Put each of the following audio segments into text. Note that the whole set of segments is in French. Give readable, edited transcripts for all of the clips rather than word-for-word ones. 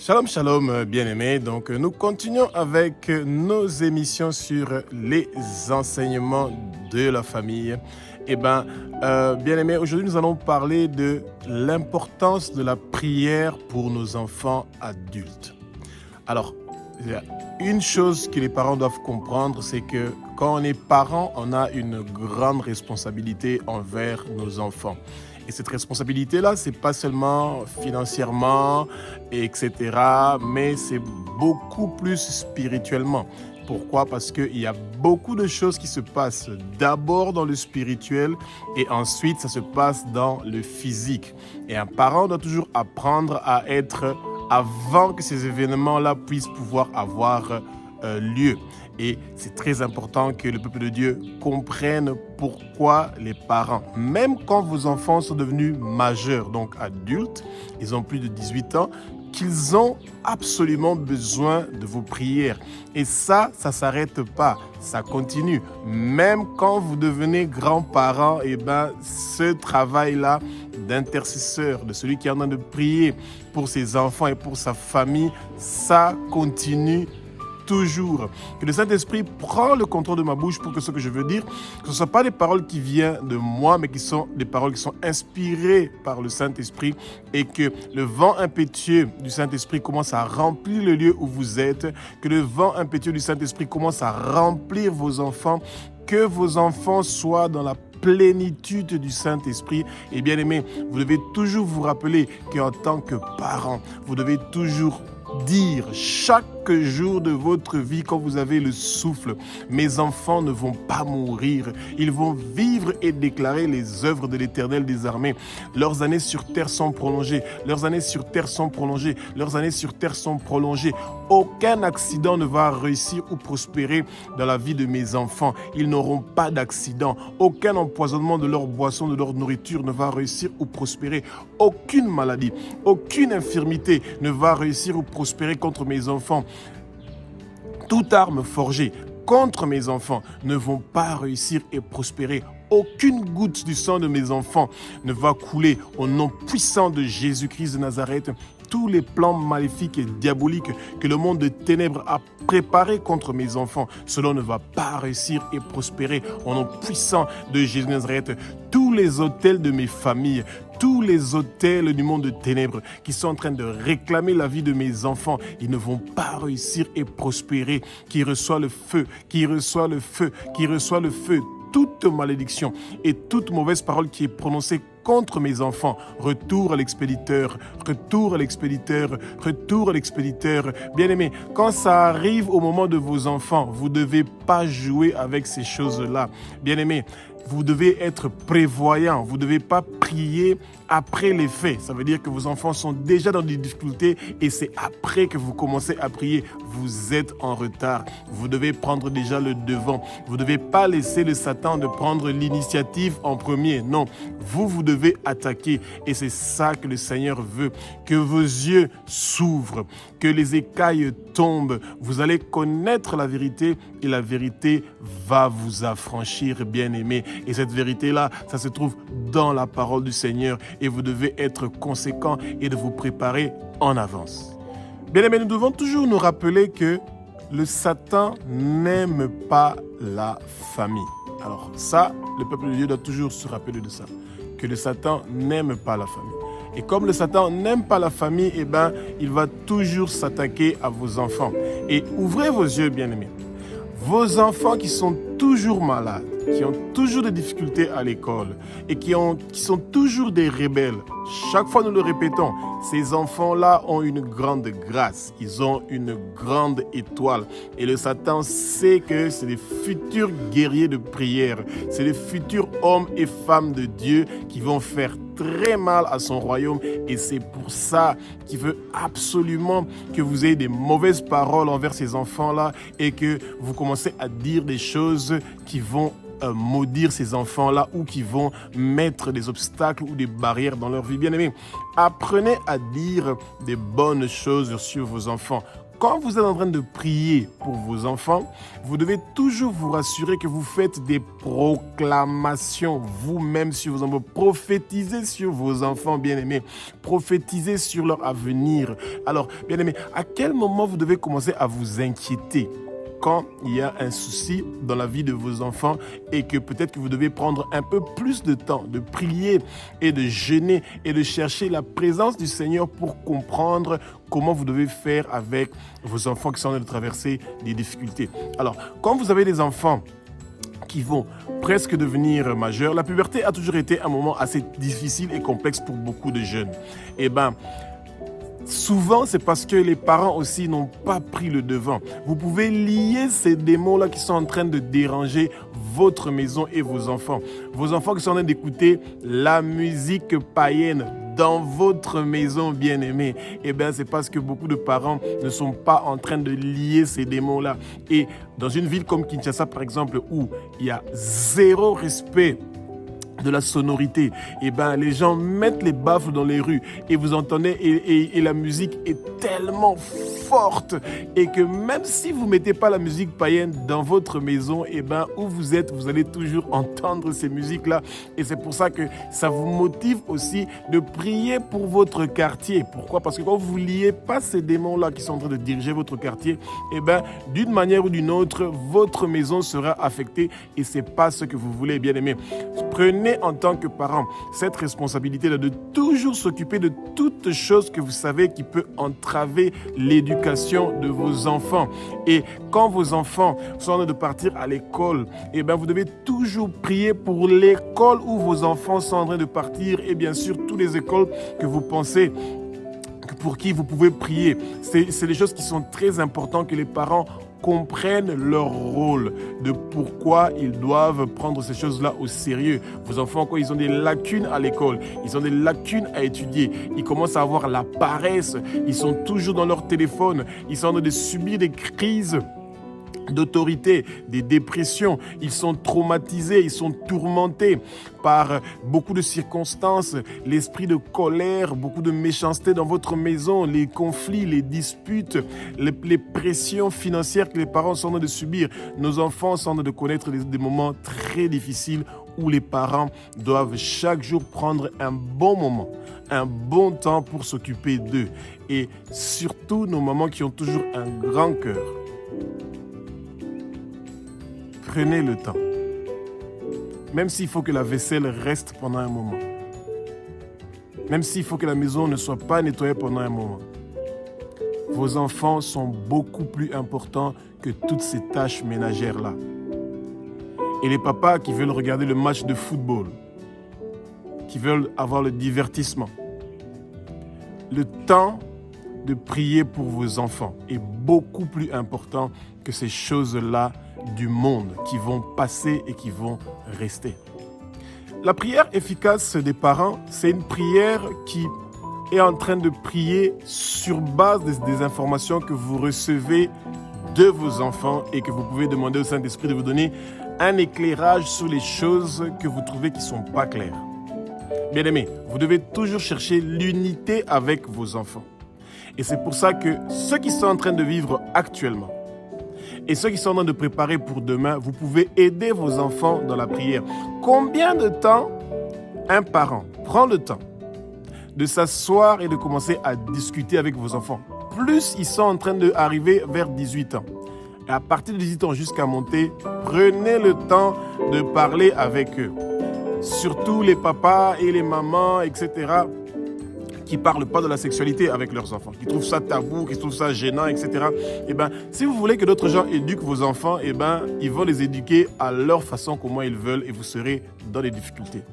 Shalom, shalom, bien-aimés. Donc, nous continuons avec nos émissions sur les enseignements de la famille. Bien-aimés, aujourd'hui, nous allons parler de l'importance de la prière pour nos enfants adultes. Alors, il y a une chose que les parents doivent comprendre, c'est que quand on est parent, on a une grande responsabilité envers nos enfants. Et cette responsabilité-là, c'est pas seulement financièrement, etc., mais c'est beaucoup plus spirituellement. Pourquoi? Parce qu'il y a beaucoup de choses qui se passent d'abord dans le spirituel et ensuite ça se passe dans le physique. Et un parent doit toujours apprendre à être avant que ces événements-là puissent pouvoir avoir lieu. Et c'est très important que le peuple de Dieu comprenne pourquoi les parents, même quand vos enfants sont devenus majeurs, donc adultes, ils ont plus de 18 ans, qu'ils ont absolument besoin de vos prières. Et ça ne s'arrête pas, ça continue. Même quand vous devenez grands-parents, ce travail-là d'intercesseur, de celui qui est en train de prier pour ses enfants et pour sa famille, ça continue toujours. Que le Saint-Esprit prend le contrôle de ma bouche pour que ce que je veux dire, que ce ne soit pas des paroles qui viennent de moi, mais qui sont des paroles qui sont inspirées par le Saint-Esprit et que le vent impétueux du Saint-Esprit commence à remplir le lieu où vous êtes, que le vent impétueux du Saint-Esprit commence à remplir vos enfants, que vos enfants soient dans la plénitude du Saint-Esprit. Et bien aimé, vous devez toujours vous rappeler qu'en tant que parent, vous devez toujours dire chaque jour de votre vie, quand vous avez le souffle, mes enfants ne vont pas mourir, ils vont vivre et déclarer les œuvres de l'Éternel des armées. Leurs années sur terre sont prolongées, leurs années sur terre sont prolongées, leurs années sur terre sont prolongées. Aucun accident ne va réussir ou prospérer dans la vie de mes enfants. Ils n'auront pas d'accident. Aucun empoisonnement de leur boisson, de leur nourriture ne va réussir ou prospérer. Aucune maladie, aucune infirmité ne va réussir ou prospérer contre mes enfants. Toute arme forgée contre mes enfants ne vont pas réussir et prospérer. Aucune goutte du sang de mes enfants ne va couler au nom puissant de Jésus-Christ de Nazareth. Tous les plans maléfiques et diaboliques que le monde de ténèbres a préparés contre mes enfants, cela ne va pas réussir et prospérer au nom puissant de Jésus de Nazareth. Tous les autels de mes familles, tous les autels du monde de ténèbres qui sont en train de réclamer la vie de mes enfants, ils ne vont pas réussir et prospérer. Qui reçoit le feu, qui reçoit le feu, qui reçoit le feu. Toute malédiction et toute mauvaise parole qui est prononcée contre mes enfants, retour à l'expéditeur, retour à l'expéditeur, retour à l'expéditeur. Bien-aimés, quand ça arrive au moment de vos enfants, vous ne devez pas jouer avec ces choses-là. Bien-aimés, vous devez être prévoyant, vous ne devez pas prier après les faits. Ça veut dire que vos enfants sont déjà dans des difficultés et c'est après que vous commencez à prier. Vous êtes en retard. Vous devez prendre déjà le devant. Vous ne devez pas laisser le Satan de prendre l'initiative en premier. Non, vous devez attaquer et c'est ça que le Seigneur veut. Que vos yeux s'ouvrent, que les écailles tombent. Vous allez connaître la vérité et la vérité va vous affranchir, bien-aimés. Et cette vérité-là, ça se trouve dans la parole du Seigneur et vous devez être conséquent et de vous préparer en avance. Bien-aimés, nous devons toujours nous rappeler que le Satan n'aime pas la famille. Alors ça, le peuple de Dieu doit toujours se rappeler de ça, que le Satan n'aime pas la famille. Et comme le Satan n'aime pas la famille, il va toujours s'attaquer à vos enfants. Et ouvrez vos yeux, bien-aimés. Vos enfants qui sont toujours malades, qui ont toujours des difficultés à l'école et qui sont toujours des rebelles, chaque fois nous le répétons, ces enfants-là ont une grande grâce, ils ont une grande étoile. Et le Satan sait que c'est les futurs guerriers de prière, c'est les futurs hommes et femmes de Dieu qui vont faire très mal à son royaume et c'est pour ça qu'il veut absolument que vous ayez des mauvaises paroles envers ces enfants-là et que vous commencez à dire des choses qui vont maudire ces enfants-là ou qui vont mettre des obstacles ou des barrières dans leur vie. Bien-aimés, apprenez à dire des bonnes choses sur vos enfants. quand vous êtes en train de prier pour vos enfants, vous devez toujours vous rassurer que vous faites des proclamations vous-même sur vos enfants. Prophétisez sur vos enfants, bien-aimés. Prophétisez sur leur avenir. Alors, bien-aimés, à quel moment vous devez commencer à vous inquiéter? Quand il y a un souci dans la vie de vos enfants et que peut-être que vous devez prendre un peu plus de temps de prier et de jeûner et de chercher la présence du Seigneur pour comprendre comment vous devez faire avec vos enfants qui sont en train de traverser des difficultés. Alors, quand vous avez des enfants qui vont presque devenir majeurs, la puberté a toujours été un moment assez difficile et complexe pour beaucoup de jeunes. Souvent, c'est parce que les parents aussi n'ont pas pris le devant. Vous pouvez lier ces démons-là qui sont en train de déranger votre maison et vos enfants. Vos enfants qui sont en train d'écouter la musique païenne dans votre maison bien-aimée. C'est parce que beaucoup de parents ne sont pas en train de lier ces démons-là. Et dans une ville comme Kinshasa, par exemple, où il y a zéro respect de la sonorité, les gens mettent les baffles dans les rues et vous entendez et la musique est tellement forte et que même si vous mettez pas la musique païenne dans votre maison, où vous êtes, vous allez toujours entendre ces musiques-là et c'est pour ça que ça vous motive aussi de prier pour votre quartier. Pourquoi? Parce que quand vous liez pas ces démons-là qui sont en train de diriger votre quartier, d'une manière ou d'une autre, votre maison sera affectée et c'est pas ce que vous voulez, bien aimé. Prenez en tant que parent cette responsabilité de toujours s'occuper de toutes choses que vous savez qui peut entraver l'éducation de vos enfants. Et quand vos enfants sont en train de partir à l'école, vous devez toujours prier pour l'école où vos enfants sont en train de partir et bien sûr toutes les écoles que vous pensez pour qui vous pouvez prier. C'est des choses qui sont très importantes que les parents comprennent leur rôle, de pourquoi ils doivent prendre ces choses-là au sérieux. Vos enfants, quand ils ont des lacunes à l'école, ils ont des lacunes à étudier, ils commencent à avoir la paresse, ils sont toujours dans leur téléphone, ils sont en train de subir des crises d'autorité, des dépressions, ils sont traumatisés, ils sont tourmentés par beaucoup de circonstances, l'esprit de colère, beaucoup de méchanceté dans votre maison, les conflits, les disputes, les pressions financières que les parents sont en train de subir. Nos enfants sont en train de connaître des moments très difficiles où les parents doivent chaque jour prendre un bon moment, un bon temps pour s'occuper d'eux. Et surtout nos mamans qui ont toujours un grand cœur. Prenez le temps, même s'il faut que la vaisselle reste pendant un moment, même s'il faut que la maison ne soit pas nettoyée pendant un moment. Vos enfants sont beaucoup plus importants que toutes ces tâches ménagères-là. Et les papas qui veulent regarder le match de football, qui veulent avoir le divertissement, le temps de prier pour vos enfants est beaucoup plus important que ces choses-là du monde qui vont passer et qui vont rester. La prière efficace des parents, c'est une prière qui est en train de prier sur base des informations que vous recevez de vos enfants et que vous pouvez demander au Saint-Esprit de vous donner un éclairage sur les choses que vous trouvez qui ne sont pas claires. Bien-aimés, vous devez toujours chercher l'unité avec vos enfants. Et c'est pour ça que ceux qui sont en train de vivre actuellement et ceux qui sont en train de préparer pour demain, vous pouvez aider vos enfants dans la prière. Combien de temps un parent prend le temps de s'asseoir et de commencer à discuter avec vos enfants? Plus ils sont en train d'arriver vers 18 ans. Et à partir de 18 ans jusqu'à monter, prenez le temps de parler avec eux. Surtout les papas et les mamans, etc., qui ne parlent pas de la sexualité avec leurs enfants, qui trouvent ça tabou, qui trouvent ça gênant, etc. Si vous voulez que d'autres gens éduquent vos enfants, ils vont les éduquer à leur façon, comment ils veulent, et vous serez dans les difficultés.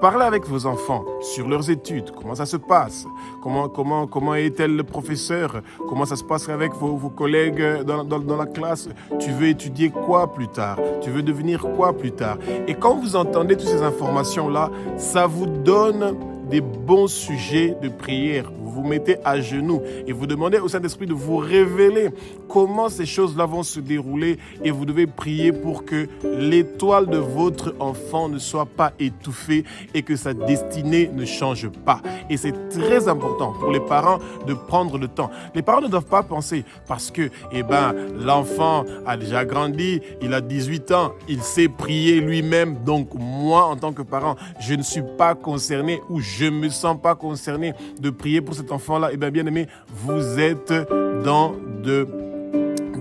Parlez avec vos enfants sur leurs études, comment ça se passe, comment est-elle le professeur, comment ça se passe avec vos collègues dans la classe, tu veux étudier quoi plus tard, tu veux devenir quoi plus tard. Et quand vous entendez toutes ces informations-là, ça vous donne des bons sujets de prière. Vous vous mettez à genoux et vous demandez au Saint-Esprit de vous révéler comment ces choses-là vont se dérouler et vous devez prier pour que l'étoile de votre enfant ne soit pas étouffée et que sa destinée ne change pas. Et c'est très important pour les parents de prendre le temps. Les parents ne doivent pas penser parce que l'enfant a déjà grandi, il a 18 ans, il sait prier lui-même. Donc moi, en tant que parent, je ne suis pas concerné ou je ne me sens pas concerné de prier pour cet enfant-là. Bien aimé, vous êtes dans de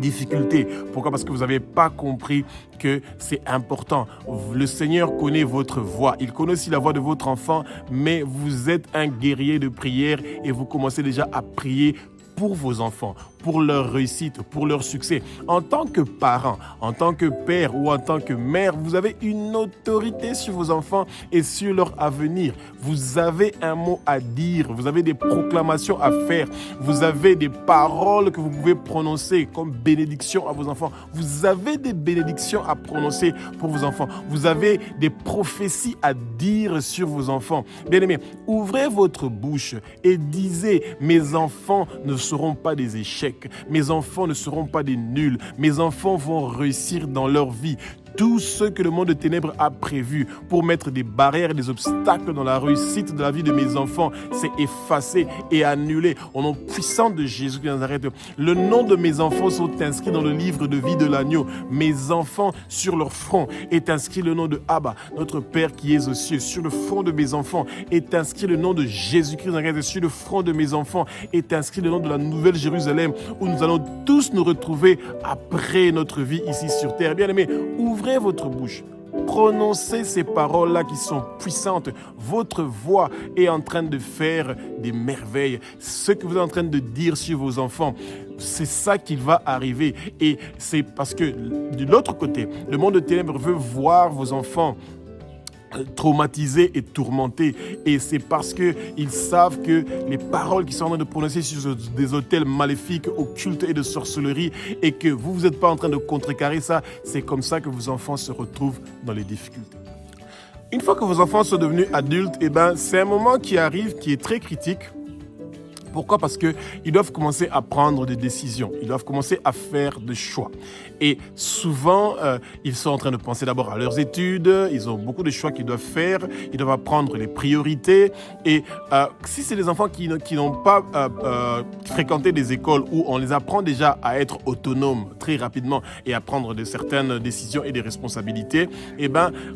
difficultés. Pourquoi? Parce que vous n'avez pas compris que c'est important. Le Seigneur connaît votre voix. Il connaît aussi la voix de votre enfant, mais vous êtes un guerrier de prière et vous commencez déjà à prier pour vos enfants, pour leur réussite, pour leur succès. En tant que parent, en tant que père ou en tant que mère, vous avez une autorité sur vos enfants et sur leur avenir. Vous avez un mot à dire, vous avez des proclamations à faire, vous avez des paroles que vous pouvez prononcer comme bénédiction à vos enfants. Vous avez des bénédictions à prononcer pour vos enfants. Vous avez des prophéties à dire sur vos enfants. Bien-aimés, ouvrez votre bouche et disez, mes enfants ne seront pas des échecs. Mes enfants ne seront pas des nuls. Mes enfants vont réussir dans leur vie. Tout ce que le monde de ténèbres a prévu pour mettre des barrières et des obstacles dans la réussite de la vie de mes enfants, c'est effacé et annulé au nom puissant de Jésus de Nazareth. Le nom de mes enfants sont inscrits dans le livre de vie de l'agneau. Mes enfants, sur leur front est inscrit le nom de Abba, notre Père qui est aux cieux. Sur le front de mes enfants est inscrit le nom de Jésus-Christ de Nazareth. Sur le front de mes enfants est inscrit le nom de la Nouvelle Jérusalem où nous allons tous nous retrouver après notre vie ici sur terre. Bien-aimés, ouvrez votre bouche, prononcez ces paroles-là qui sont puissantes. Votre voix est en train de faire des merveilles. Ce que vous êtes en train de dire sur vos enfants, c'est ça qui va arriver. Et c'est parce que de l'autre côté, le monde de ténèbres veut voir vos enfants traumatisés et tourmentés. Et c'est parce qu'ils savent que les paroles qui sont en train de prononcer sur des autels maléfiques, occultes et de sorcellerie, et que vous n'êtes pas en train de contrecarrer ça, c'est comme ça que vos enfants se retrouvent dans les difficultés. Une fois que vos enfants sont devenus adultes, c'est un moment qui arrive qui est très critique. Pourquoi? Parce qu'ils doivent commencer à prendre des décisions. Ils doivent commencer à faire des choix. Et souvent, ils sont en train de penser d'abord à leurs études. Ils ont beaucoup de choix qu'ils doivent faire. Ils doivent apprendre les priorités. Et si c'est des enfants qui n'ont pas fréquenté des écoles où on les apprend déjà à être autonomes très rapidement et à prendre de certaines décisions et des responsabilités,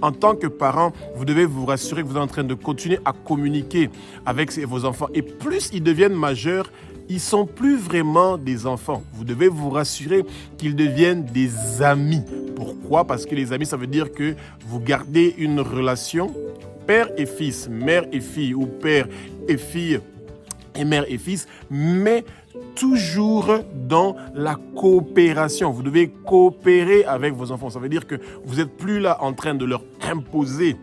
en tant que parent, vous devez vous rassurer que vous êtes en train de continuer à communiquer avec vos enfants. Et plus ils deviennent majeurs, ils ne sont plus vraiment des enfants. Vous devez vous rassurer qu'ils deviennent des amis. Pourquoi? Parce que les amis, ça veut dire que vous gardez une relation père et fils, mère et fille, ou père et fille et mère et fils, mais toujours dans la coopération. Vous devez coopérer avec vos enfants. Ça veut dire que vous n'êtes plus là en train de leur imposer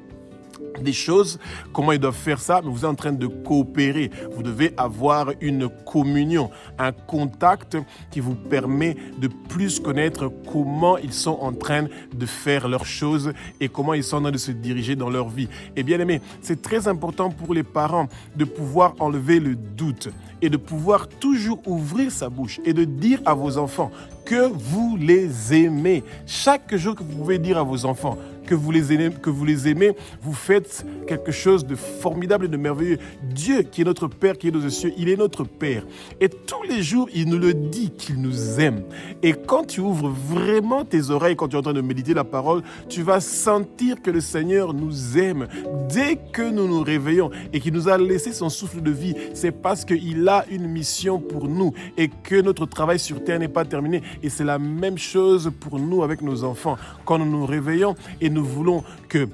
des choses, comment ils doivent faire ça, mais vous êtes en train de coopérer. Vous devez avoir une communion, un contact qui vous permet de plus connaître comment ils sont en train de faire leurs choses et comment ils sont en train de se diriger dans leur vie. Et bien aimé, c'est très important pour les parents de pouvoir enlever le doute et de pouvoir toujours ouvrir sa bouche et de dire à vos enfants que vous les aimez. Chaque jour que vous pouvez dire à vos enfants que vous les aimez, vous faites quelque chose de formidable et de merveilleux. Dieu, qui est notre Père, qui est aux cieux, il est notre Père. Et tous les jours, il nous le dit qu'il nous aime. Et quand tu ouvres vraiment tes oreilles, quand tu es en train de méditer la parole, tu vas sentir que le Seigneur nous aime. Dès que nous nous réveillons et qu'il nous a laissé son souffle de vie, c'est parce qu'il a une mission pour nous et que notre travail sur terre n'est pas terminé. Et c'est la même chose pour nous avec nos enfants. Quand nous nous réveillons et nous voulons que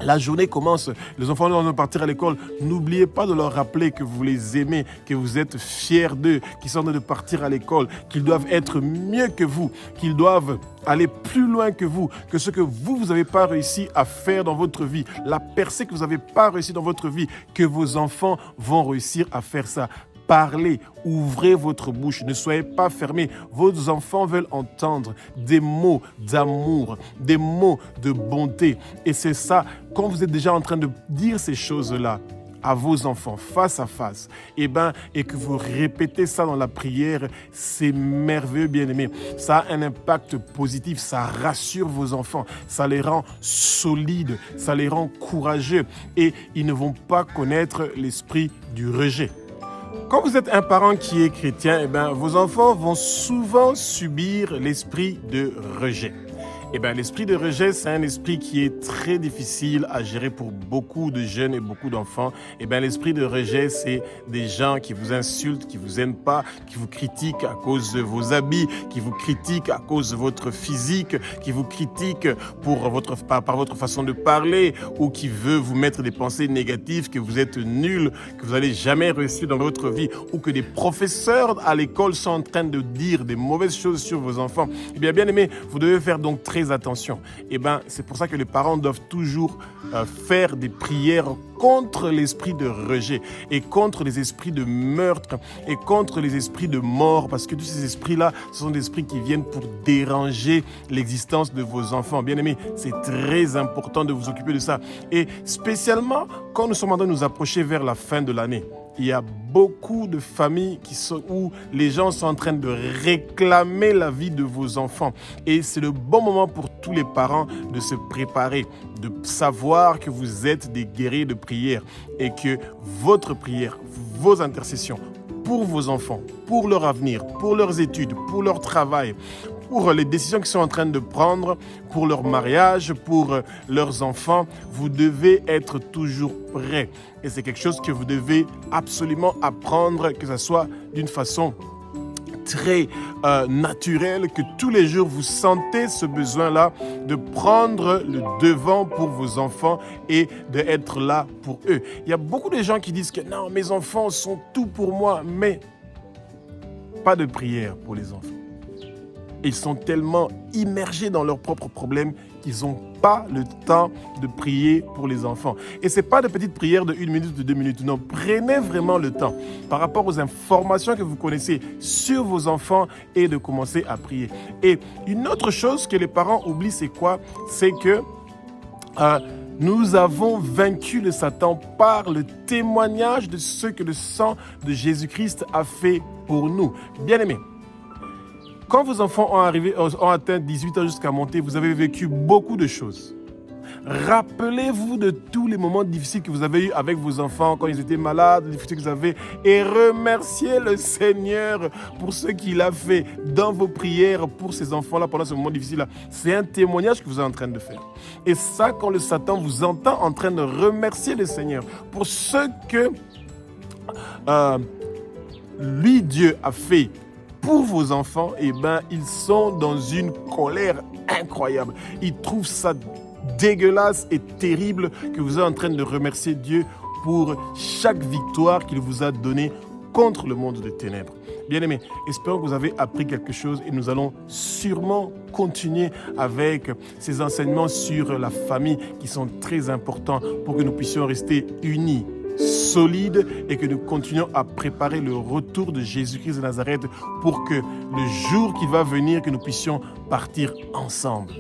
la journée commence, les enfants doivent partir à l'école. N'oubliez pas de leur rappeler que vous les aimez, que vous êtes fiers d'eux, qu'ils sont en train de partir à l'école, qu'ils doivent être mieux que vous, qu'ils doivent aller plus loin que vous, que ce que vous n'avez pas réussi à faire dans votre vie, la percée que vous n'avez pas réussi dans votre vie, que vos enfants vont réussir à faire ça. Parlez, ouvrez votre bouche, ne soyez pas fermés. Vos enfants veulent entendre des mots d'amour, des mots de bonté. Et c'est ça, quand vous êtes déjà en train de dire ces choses-là à vos enfants face à face, et que vous répétez ça dans la prière, c'est merveilleux, bien-aimés. Ça a un impact positif, ça rassure vos enfants, ça les rend solides, ça les rend courageux et ils ne vont pas connaître l'esprit du rejet. Quand vous êtes un parent qui est chrétien, vos enfants vont souvent subir l'esprit de rejet. L'esprit de rejet, c'est un esprit qui est très difficile à gérer pour beaucoup de jeunes et beaucoup d'enfants. L'esprit de rejet, c'est des gens qui vous insultent, qui vous aiment pas, qui vous critiquent à cause de vos habits, qui vous critiquent à cause de votre physique, qui vous critiquent par votre façon de parler ou qui veut vous mettre des pensées négatives, que vous êtes nul, que vous n'allez jamais réussir dans votre vie ou que des professeurs à l'école sont en train de dire des mauvaises choses sur vos enfants. Bien aimé, vous devez faire donc très attention. C'est pour ça que les parents doivent toujours faire des prières contre l'esprit de rejet et contre les esprits de meurtre et contre les esprits de mort, parce que tous ces esprits-là, ce sont des esprits qui viennent pour déranger l'existence de vos enfants. Bien aimés, c'est très important de vous occuper de ça. Et spécialement quand nous sommes en train de nous approcher vers la fin de l'année. Il y a beaucoup de familles où les gens sont en train de réclamer la vie de vos enfants. Et c'est le bon moment pour tous les parents de se préparer, de savoir que vous êtes des guerriers de prière et que votre prière, vos intercessions pour vos enfants, pour leur avenir, pour leurs études, pour leur travail, pour les décisions qu'ils sont en train de prendre, pour leur mariage, pour leurs enfants, vous devez être toujours prêts. Et c'est quelque chose que vous devez absolument apprendre, que ce soit d'une façon très naturelle, que tous les jours vous sentez ce besoin-là de prendre le devant pour vos enfants et d'être là pour eux. Il y a beaucoup de gens qui disent que non, mes enfants sont tout pour moi, mais pas de prière pour les enfants. Ils sont tellement immergés dans leurs propres problèmes qu'ils n'ont pas le temps de prier pour les enfants. Et ce n'est pas de petites prières de 1 minute, de 2 minutes. Non, prenez vraiment le temps par rapport aux informations que vous connaissez sur vos enfants et de commencer à prier. Et une autre chose que les parents oublient, c'est quoi? C'est que nous avons vaincu le Satan par le témoignage de ce que le sang de Jésus-Christ a fait pour nous. Bien-aimés, quand vos enfants ont atteint 18 ans jusqu'à monter, vous avez vécu beaucoup de choses. Rappelez-vous de tous les moments difficiles que vous avez eus avec vos enfants, quand ils étaient malades, les difficultés que vous avez, et remerciez le Seigneur pour ce qu'il a fait dans vos prières pour ces enfants-là pendant ce moment difficile-là. C'est un témoignage que vous êtes en train de faire. Et ça, quand le Satan vous entend en train de remercier le Seigneur pour ce que lui, Dieu, a fait pour vos enfants, ils sont dans une colère incroyable. Ils trouvent ça dégueulasse et terrible que vous êtes en train de remercier Dieu pour chaque victoire qu'il vous a donnée contre le monde des ténèbres. Bien-aimés, espérons que vous avez appris quelque chose et nous allons sûrement continuer avec ces enseignements sur la famille qui sont très importants pour que nous puissions rester unis, solide et que nous continuions à préparer le retour de Jésus-Christ de Nazareth pour que le jour qui va venir, que nous puissions partir ensemble.